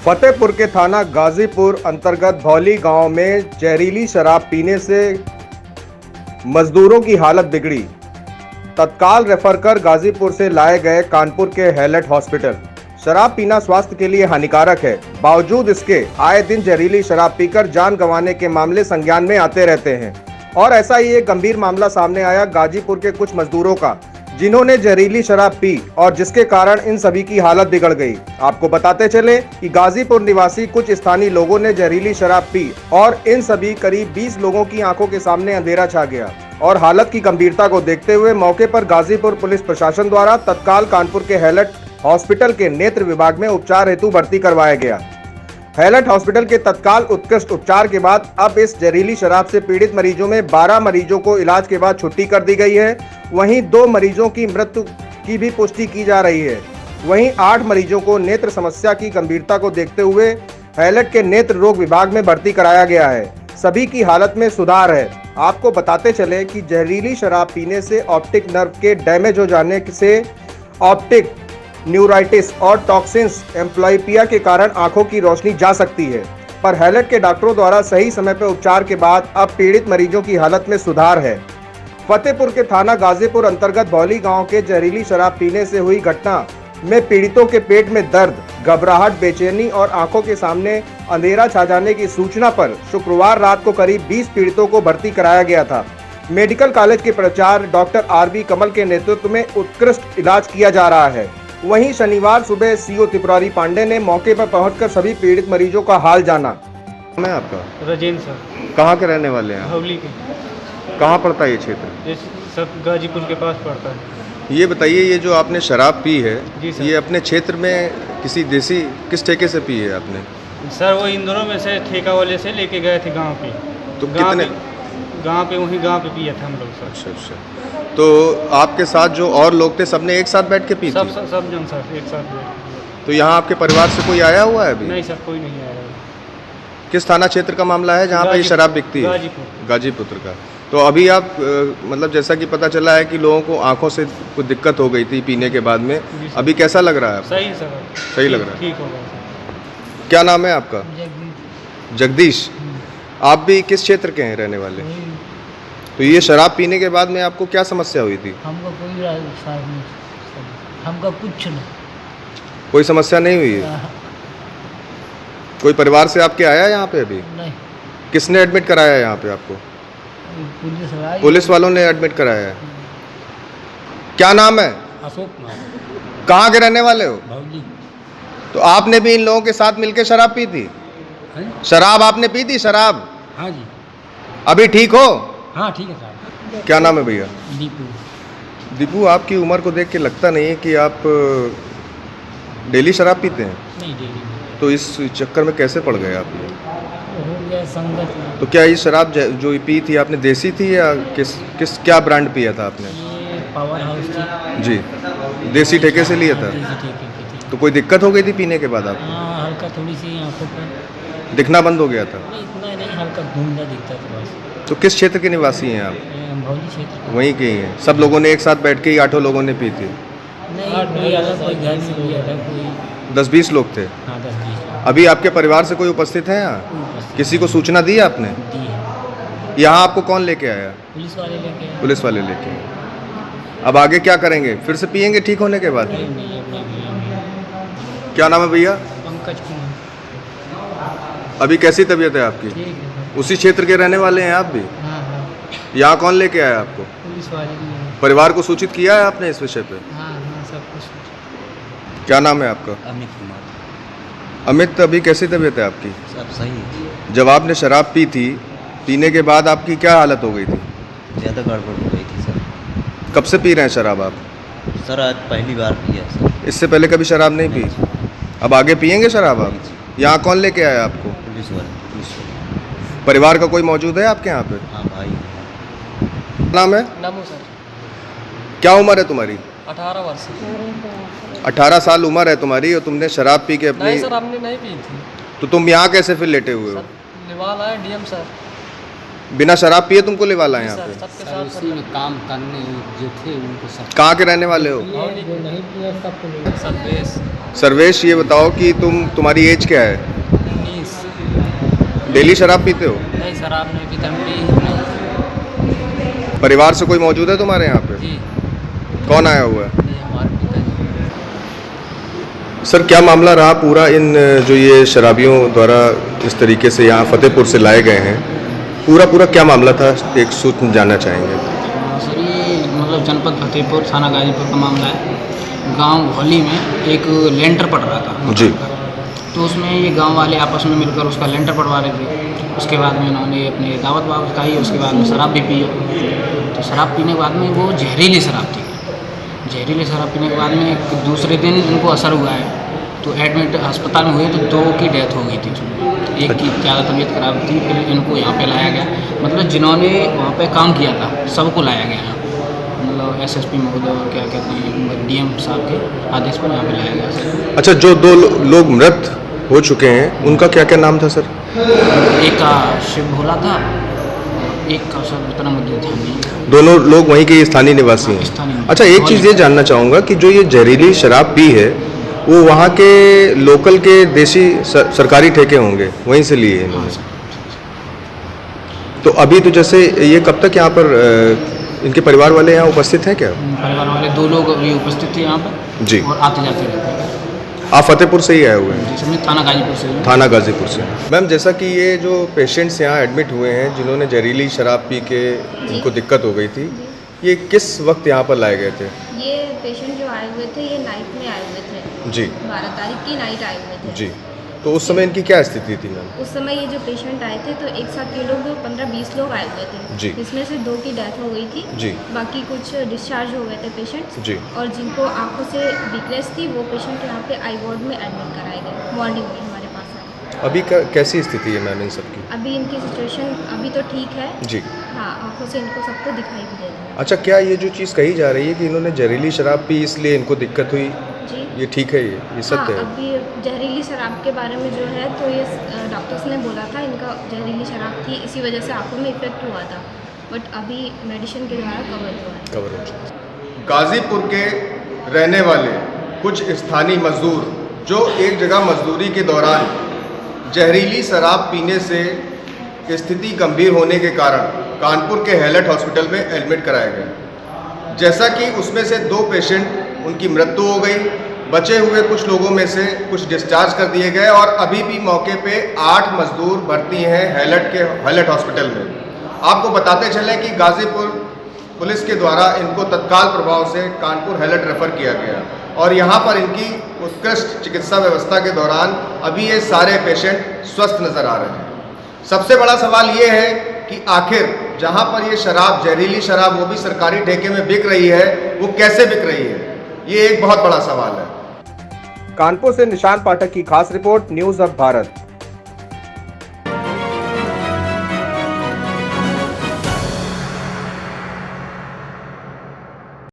फतेहपुर के थाना गाजीपुर अंतर्गत भौली गांव में जहरीली शराब पीने से मजदूरों की हालत बिगड़ी। तत्काल रेफर कर गाजीपुर से लाए गए कानपुर के हैलेट हॉस्पिटल। शराब पीना स्वास्थ्य के लिए हानिकारक है, बावजूद इसके आए दिन जहरीली शराब पीकर जान गंवाने के मामले संज्ञान में आते रहते हैं। और ऐसा ही एक गंभीर मामला सामने आया गाजीपुर के कुछ मजदूरों का, जिन्होंने जहरीली शराब पी और जिसके कारण इन सभी की हालत बिगड़ गई। आपको बताते चले कि गाजीपुर निवासी कुछ स्थानीय लोगों ने जहरीली शराब पी और इन सभी करीब 20 लोगों की आंखों के सामने अंधेरा छा गया और हालत की गंभीरता को देखते हुए मौके पर गाजीपुर पुलिस प्रशासन द्वारा तत्काल कानपुर के हैलेट हॉस्पिटल के नेत्र विभाग में उपचार हेतु भर्ती करवाया गया। हैलेट हॉस्पिटल के तत्काल उत्कृष्ट उपचार के बाद अब इस जहरीली शराब से पीड़ित मरीजों में 12 मरीजों को इलाज के बाद छुट्टी कर दी गई है। वहीं 2 मरीजों की मृत्यु की भी पुष्टि की जा रही है। वहीं 8 मरीजों को नेत्र समस्या की गंभीरता को देखते हुए हैलेट के नेत्र रोग विभाग में भर्ती कराया गया है। सभी की हालत में सुधार है। आपको बताते चले कि जहरीली शराब पीने से ऑप्टिक नर्व के डैमेज हो जाने से ऑप्टिक न्यूराइटिस और टॉक्सिन्स एम्ब्लाइपिया के कारण आंखों की रोशनी जा सकती है, पर हैलेट के डॉक्टरों द्वारा सही समय पर उपचार के बाद अब पीड़ित मरीजों की हालत में सुधार है। फतेहपुर के थाना गाजीपुर अंतर्गत भौली गांव के जहरीली शराब पीने से हुई घटना में पीड़ितों के पेट में दर्द, घबराहट, बेचैनी और आंखों के सामने अंधेरा छा जाने की सूचना पर शुक्रवार रात को करीब 20 पीड़ितों को भर्ती कराया गया था। मेडिकल कॉलेज के प्राचार्य डॉक्टर आर.बी. कमल के नेतृत्व में उत्कृष्ट इलाज किया जा रहा है। वहीं शनिवार सुबह सीओ त्रिपुरारी पांडे ने मौके पर पहुंचकर सभी पीड़ित मरीजों का हाल जाना। मैं आपका राजेंद्र सर। कहाँ के रहने वाले हैं? भौली के। कहाँ पड़ता है ये क्षेत्र? ये सब गाजीपुर के पास पड़ता है। ये बताइए, ये जो आपने शराब पी है, जी सर। ये अपने क्षेत्र में किस ठेके से पी है आपने? सर वो इन दोनों में से ठेका वाले से लेके गए थे गांव पे। तो कितने? गांव पे वहीं गांव पे पिया था हम लोग सर। अच्छा अच्छा। तो आपके साथ जो और लोग थे, सबने एक साथ बैठ के पी थी? सब जन सर एक साथ बैठ। तो यहाँ आपके परिवार से कोई आया हुआ है अभी? नहीं सर, कोई नहीं आया। किस थाना क्षेत्र का मामला है जहाँ पे ये शराब बिकती है? गाजीपुर। गाजीपुर का। तो अभी आप मतलब जैसा कि पता चला है कि लोगों को आंखों से कुछ दिक्कत हो गई थी पीने के बाद में, अभी कैसा लग रहा है आपको? सही सर, सही लग रहा है? ठीक होगा। क्या नाम है आपका? जगदीश। आप भी किस क्षेत्र के हैं रहने वाले? तो ये शराब पीने के बाद में आपको क्या समस्या हुई थी? हमको कुछ नहीं, कोई समस्या नहीं हुई है? कोई परिवार से आपके आया यहाँ पे अभी? नहीं। किसने एडमिट कराया यहाँ पे आपको? पुलिस वालों ने एडमिट कराया है। क्या नाम है? अशोक कुमार। कहाँ के रहने वाले हो? भौली। तो आपने भी इन लोगों के साथ मिलकर शराब पी थी? शराब आपने पी थी? शराब? हाँ जी। अभी ठीक हो? हाँ ठीक है साहब। क्या नाम है भैया? दीपू। दीपू, आपकी उम्र को देख के लगता नहीं है कि आप डेली शराब पीते हैं। नहीं डेली। तो इस चक्कर में कैसे पड़ गए आप? हो गया संगत। तो क्या ये शराब जो पी थी आपने देसी थी या क्या ब्रांड पिया था आपने? ये पावर हाउस थी जी, देसी ठेके से लिया था। देसी ठेके की थी। तो कोई दिक्कत हो गई थी पीने के बाद आप? हाँ हल्का थोड़ी सी आंखों पर दिखना बंद हो गया था? नहीं, इतना नहीं, हल्का धुंधला दिखता था बस। तो किस क्षेत्र के निवासी हैं आप? भौली क्षेत्र। वहीं के ही हैं? सब लोगों ने एक साथ बैठ के ही 8 लोगों ने पी थी? नहीं, कोई अलग, कोई घर में, कोई अलग, कोई 10-20 लोग थे? हाँ 10-20। अभी आपके परिवार से कोई उपस्थित है यहाँ? किसी को सूचना दी आपने? दी है। यहाँ आपको कौन लेके आया? पुलिस वाले लेके आए। पुलिस वाले लेके आए। अब आगे क्या करेंगे? फिर से पियेंगे ठीक होने के बाद? नहीं अपना भी। क्या नाम है भैया? पंकज कुमार। अभी कैसी तबीयत है आपकी? ठीक है सर। उसी क्षेत्र के रहने वाले हैं आप भी? हाँ हाँ। यहाँ कौन लेके आया आपको? पुलिस वाले भी हैं। परिवार को सूचित किया है आपने इस विषय पे? हाँ हाँ सब कुछ। क्या नाम है आपका? अमित कुमार। अमित, अभी कैसी तबीयत है आपकी? सब सही है। जब आपने शराब पी थी, पीने के बाद आपकी क्या हालत हो गई थी? ज़्यादा गड़बड़ हो गई थी सर। कब से पी रहे हैं शराब आप? सर आज पहली बार पिया सर। इससे पहले कभी शराब नहीं पी? अब आगे पियेंगे शराब आप? यहाँ कौन लेके आया आपको? पुलिस वाले। परिवार का कोई मौजूद है आपके यहाँ पे? हाँ भाई। नाम है? नामू सर। क्या उम्र है तुम्हारी? 18 वर्ष। 18 साल उम्र है तुम्हारी और तुमने शराब पी के अपनी? नहीं सर, हमने नहीं पी थी। तो तुम यहाँ कैसे फिर लेटे हुए हो? निवाल आए डीएम सर। बिना शराब पिए तुमको लेवा लाए यहाँ पे? सर उसी में काम करने जो थे उनको सब कहाँ के रहने वाले हो? जो नहीं पिए सबको नहीं सर्वेश सर्वेश, ये बताओ कि तुम्हारी एज क्या है? 19 डेली शराब पीते हो? नहीं शराब नहीं पीता पी नहीं परिवार से कोई मौजूद है तुम्हारे यहाँ पे? जी कौन आया हुआ है? ये हमारे पिताजी। सर क्या मामला रहा पूरा, इन जो ये शराबियों द्वारा इस तरीके से यहाँ फतेहपुर से लाए गए हैं, पूरा क्या मामला था, एक सूत्र जानना चाहेंगे। सर ये मतलब जनपद फतेहपुर थाना गाजीपुर का मामला है। गांव भौली में एक लेंटर पड़ रहा था जी। तो उसमें ये गांव वाले आपस में मिलकर उसका लेंटर पड़वा रहे थे। उसके बाद में उन्होंने अपने दावत वावत खाई, उसके बाद में शराब भी पी। तो शराब पीने के बाद में वो जहरीली शराब थी। जहरीली शराब पीने के बाद में दूसरे दिन इनको असर हुआ है, तो एडमिट अस्पताल में हुए तो 2 की डेथ हो गई थी उसमें। एक की ज़्यादा तबीयत खराब थी, फिर इनको यहाँ पे लाया गया। मतलब जिन्होंने वहाँ पे काम किया था सबको लाया गया यहाँ, मतलब एसएसपी महोदय और क्या कहते हैं डीएम साहब के आदेश पर यहाँ पे लाया गया। अच्छा, जो 2 लोग मृत हो चुके हैं उनका क्या नाम था सर? एक का शिव भोला था, एक का सर उतना मुझे ध्यान नहीं। दोनों लोग वहीं के स्थानीय निवासी हैं। स्थानीय। अच्छा, एक चीज़ ये जानना चाहूँगा कि जो ये जहरीली शराब पी है वो वहाँ के लोकल के देसी सरकारी ठेके होंगे, वहीं से लिए हैं इन्होंने। तो अभी तो जैसे ये कब तक यहाँ पर इनके परिवार वाले यहाँ उपस्थित हैं क्या? परिवार वाले 2 लोग अभी उपस्थित थे यहाँ पर जी। और आते जाते रहते हैं। आप फतेहपुर से ही आए हुए हैं? जिसमें थाना गाजीपुर से। थाना गाजीपुर से। मैम, जैसा कि ये जो पेशेंट्स यहाँ एडमिट हुए हैं जिन्होंने जहरीली शराब पी के इनको दिक्कत हो गई थी, ये किस वक्त यहाँ पर लाए गए थे? ये पेशेंट जो आए हुए थे ये नाइट में आए हुए थे जी। 12 तारीख की नाइट आए हुए थे जी। तो उस समय इनकी क्या स्थिति थी मैम? उस समय ये जो पेशेंट आए थे तो एक साथ ये लोग 15-20 लोग आए हुए थे जी। इसमें से 2 की डेथ हो गई थी जी। बाकी कुछ डिस्चार्ज हो गए थे पेशेंट्स जी। और जिनको आंखों से वीकनेस थी वो पेशेंट यहाँ पे आई वार्ड में एडमिट कराए गए। मॉर्निंग में हमारे पास आए। अभी कैसी स्थिति है मैम इन सबकी? अभी इनकी सिचुएशन अभी तो ठीक है। जी। हाँ, आंखों से इनको सबको दिखाई भी दे रहा है। अच्छा, क्या ये जो चीज़ कही जा रही है कि इन्होंने जहरीली शराब पी इसलिए इनको दिक्कत हुई, जी। ये ठीक है? ये सत्य हाँ, है? अभी जहरीली शराब के बारे में जो है तो ये डॉक्टर्स ने बोला था इनका जहरीली शराब थी, इसी वजह से आंखों में इफेक्ट हुआ था, बट अभी मेडिसिन के द्वारा कवर हुआ है। कवर हो चुका। गाजीपुर के रहने वाले कुछ स्थानीय मजदूर जो एक जगह मजदूरी के दौरान जहरीली शराब पीने से स्थिति गंभीर होने के कारण कानपुर के हैलट हॉस्पिटल में एडमिट कराए गए। जैसा कि उसमें से 2 पेशेंट उनकी मृत्यु हो गई, बचे हुए कुछ लोगों में से कुछ डिस्चार्ज कर दिए गए और अभी भी मौके पे 8 मजदूर भर्ती हैं हैलट हॉस्पिटल में। आपको बताते चलें कि गाजीपुर पुलिस के द्वारा इनको तत्काल प्रभाव से कानपुर हैलट रेफर किया गया और यहाँ पर इनकी उत्कृष्ट चिकित्सा व्यवस्था के दौरान अभी ये सारे पेशेंट स्वस्थ नज़र आ रहे हैं। सबसे बड़ा सवाल ये है कि आखिर जहाँ पर ये शराब, जहरीली शराब, वो भी सरकारी ठेके में बिक रही है, वो कैसे बिक रही है, ये एक बहुत बड़ा सवाल है। कानपुर से निशान पाठक की खास रिपोर्ट, न्यूज़ अब भारत।